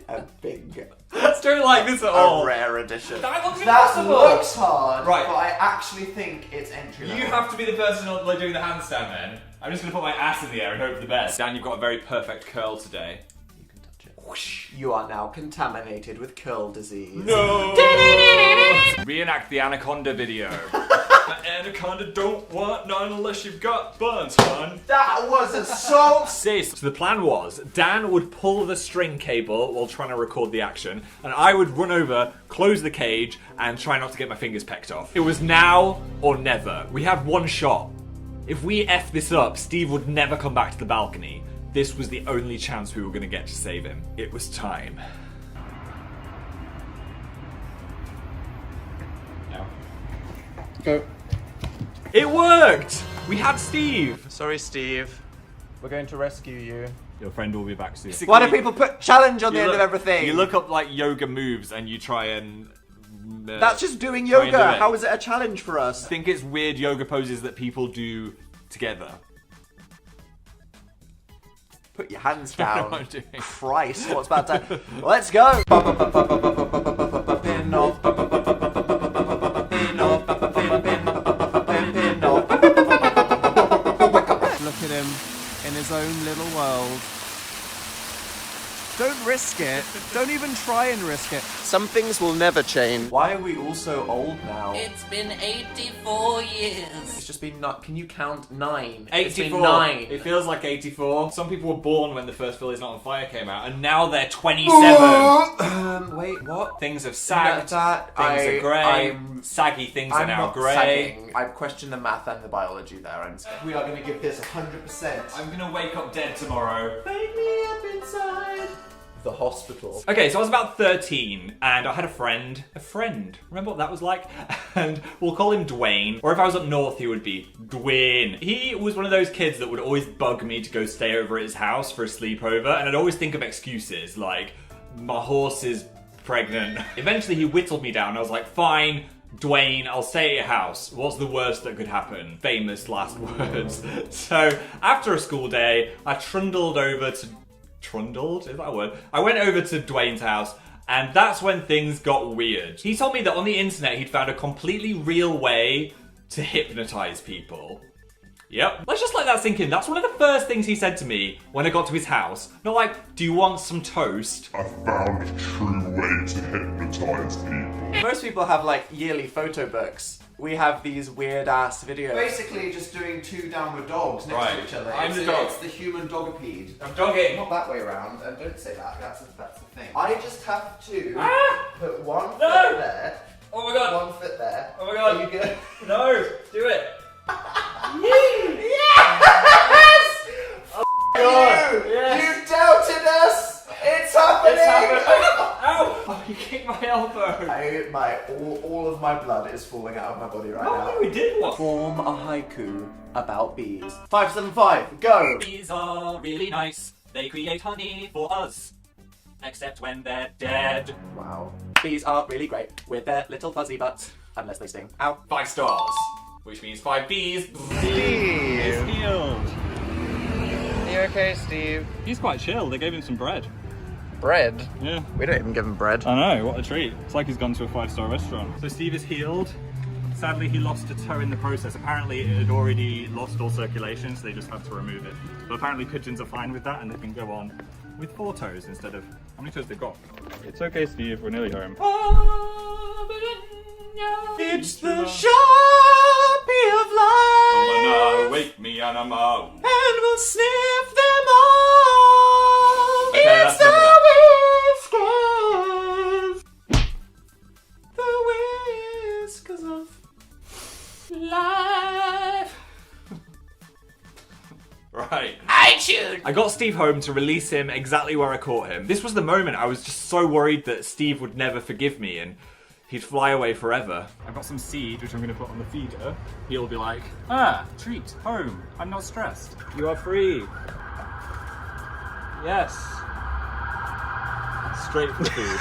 a big... Let's do it like this at all. A rare edition. That looks That impossible. looks hard, right. but I actually think it's entry level. You have to be the person doing the handstand then. I'm just going to put my ass in the air and hope for the best. Dan, you've got a very perfect curl today. You can touch it. Whoosh. You are now contaminated with curl disease. No! Reenact the anaconda video. Anaconda don't want none unless you've got buns, hon. That was so... So the plan was, Dan would pull the string cable while trying to record the action, and I would run over, close the cage, and try not to get my fingers pecked off. It was now or never. We had one shot. If we F this up, Steve would never come back to the balcony. This was the only chance we were going to get to save him. It was time. No. Go. It worked! We had Steve! Sorry, Steve. We're going to rescue you. Your friend will be back soon. Why do people put challenge on the end of everything? You look up like yoga moves and you try and... That's just doing try and do yoga. it. How is it a challenge for us? I think it's weird yoga poses that people do together. Put your hands I don't know down. what I'm doing. Christ, what's about to... Let's go! Pin off. Pin off. Pin off. Look at him in his own little world. Don't risk it. Don't even try and risk it. Some things will never change. Why are we all so old now? It's been 84 years. It's just been not. Can you count 9? 84. It's been 9. It feels like 84. Some people were born when the first Philly's Not on Fire came out, and now they're 27. Wait, what? Things have sagged. That Things are grey. I'm Saggy things are I'm now not grey. sagging. I question the math and the biology there. We are going to give this 100%. I'm gonna wake up dead tomorrow. Wake me up inside the hospital. Okay, so I was about 13 and I had a friend. Remember what that was like? And we'll call him Dwayne. Or if I was up north, he would be Dwayne. He was one of those kids that would always bug me to go stay over at his house for a sleepover, and I'd always think of excuses like, my horse is pregnant. Eventually he whittled me down and I was like, fine, Dwayne, I'll stay at your house. What's the worst that could happen? Famous last words. So after a school day, I trundled over to... Trundled? Is that a word? I went over to Dwayne's house, and that's when things got weird. He told me that on the internet he'd found a completely real way to hypnotize people. Yep. Let's just let that sink in. That's one of the first things he said to me when I got to his house. Not like, do you want some toast? I found a true way to hypnotize people. Most people have like yearly photo books. We have these weird ass videos. Basically just doing 2 downward dogs next to each other. I'm the dog. It's the human dogipede. I'm dogging. Not that way around, and don't say that, that's the thing. I just have to put one foot No! there, Oh my god. one foot there. Oh my god. Are you good? No, do it. Yes! Oh God. You! Yes. You doubted us! It's happening! It's happening. Ow! Oh, you kicked my elbow. All of my blood is falling out of my body right now. Oh, we did one. Form a haiku about bees. 575, go! Bees are really nice. They create honey for us. Except when they're dead. Wow. Bees are really great with their little fuzzy butts. Unless they sting. Ow. 5 stars. Which means 5 bees. Steve! He's healed. Are you okay, Steve? He's quite chill. They gave him some bread. Bread? Yeah. We don't even give him bread. I know, what a treat. It's like he's gone to a 5-star restaurant. So Steve is healed. Sadly, he lost a toe in the process. Apparently, it had already lost all circulation, so they just had to remove it. But apparently, pigeons are fine with that, and they can go on with 4 toes instead of... How many toes they've got? It's okay, Steve. We're nearly home. It's the Sharpie of life! Come on, wake me and I'm out. And we'll sniff them all! Okay, it's that's enough the whiskers! The whiskers of life! Right. iTunes! I got Steve home to release him exactly where I caught him. This was the moment I was just so worried that Steve would never forgive me and he'd fly away forever. I've got some seed, which I'm going to put on the feeder. He'll be like, ah, treat, home. I'm not stressed. You are free. Yes. Straight for food.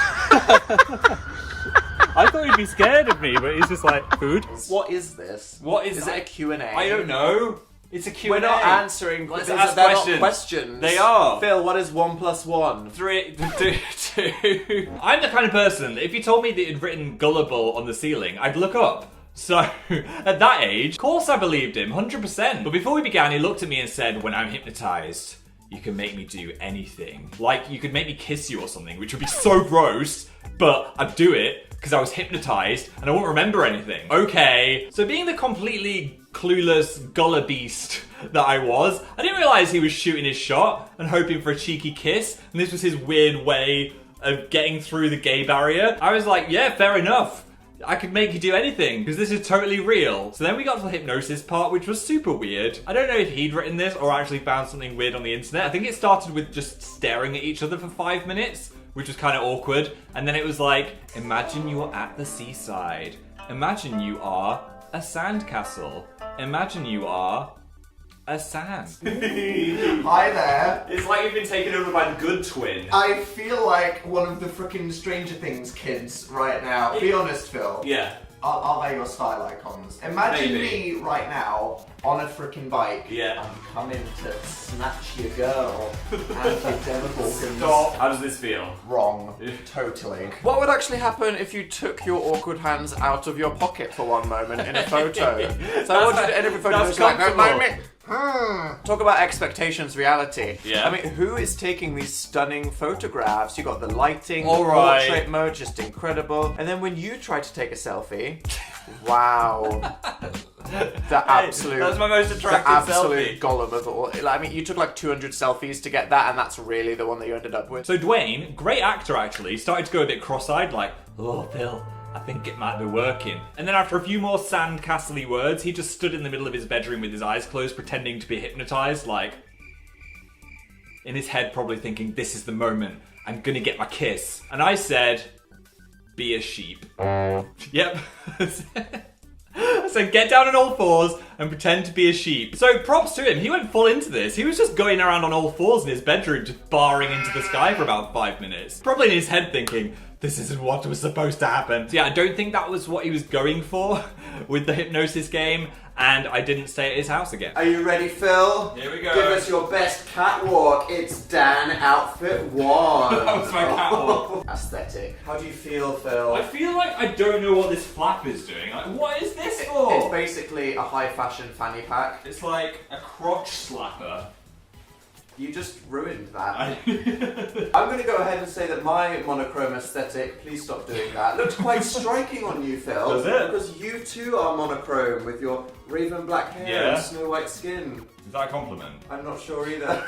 I thought he'd be scared of me, but he's just like, food? What is this? What is Is that? it a Q&A? I don't know. It's a Q&A. We're not answering. Let's they're ask not questions. questions. They are. Phil, what is 1 + 1? 3, 2. I'm the kind of person that if you told me that you'd written gullible on the ceiling, I'd look up. So, at that age, of course I believed him, 100%. But before we began, he looked at me and said, when I'm hypnotized, you can make me do anything. Like, you could make me kiss you or something, which would be so gross, but I'd do it because I was hypnotized and I won't remember anything. Okay, so being the completely clueless gullah beast that I was, I didn't realize he was shooting his shot and hoping for a cheeky kiss, and this was his weird way of getting through the gay barrier. I was like, yeah, fair enough. I could make you do anything, because this is totally real. So then we got to the hypnosis part, which was super weird. I don't know if he'd written this or actually found something weird on the internet. I think it started with just staring at each other for 5 minutes, which was kind of awkward. And then it was like, imagine you are at the seaside. Imagine you are a sandcastle. Imagine you are a sand. Hi there. It's like you've been taken over by the good twin. I feel like one of the frickin' Stranger Things kids right now. Be honest, Phil. Yeah. Are they your style icons? Imagine Maybe. me right now on a frickin' bike. Yeah. I'm coming to snatch your girl and your demogorgons. Stop. How does this feel? Wrong. Totally. What would actually happen if you took your awkward hands out of your pocket for one moment in a photo? So I want you to edit every photo that's like, comfortable. Talk about expectations, reality. Yeah. I mean, who is taking these stunning photographs? You got the lighting, All the right. portrait mode, just incredible. And then when you try to take a selfie, wow. The absolute, that's my most attractive the absolute selfie. golem of all. I mean, you took like 200 selfies to get that, and that's really the one that you ended up with. So Dwayne, great actor actually, started to go a bit cross-eyed, like, oh, Phil, I think it might be working. And then after a few more sandcastle-y words, he just stood in the middle of his bedroom with his eyes closed, pretending to be hypnotized, like, in his head probably thinking, this is the moment, I'm gonna get my kiss. And I said, be a sheep. Yep. So get down on all fours and pretend to be a sheep. So props to him, he went full into this. He was just going around on all fours in his bedroom, just barring into the sky for about 5 minutes. Probably in his head thinking, this isn't what was supposed to happen. So yeah, I don't think that was what he was going for with the hypnosis game, and I didn't stay at his house again. Are you ready, Phil? Here we go. Give us your best catwalk. It's Dan outfit 1. That was my catwalk. Aesthetic. How do you feel, Phil? I feel like I don't know what this flap is doing. Like, what is this for? It's basically a high fashion fanny pack. It's like a crotch slapper. You just ruined that. I'm going to go ahead and say that my monochrome aesthetic, please stop doing that, looks quite striking on you, Phil. Does it? Because you too are monochrome with your raven black hair Yeah. and snow white skin. Is that a compliment? I'm not sure either.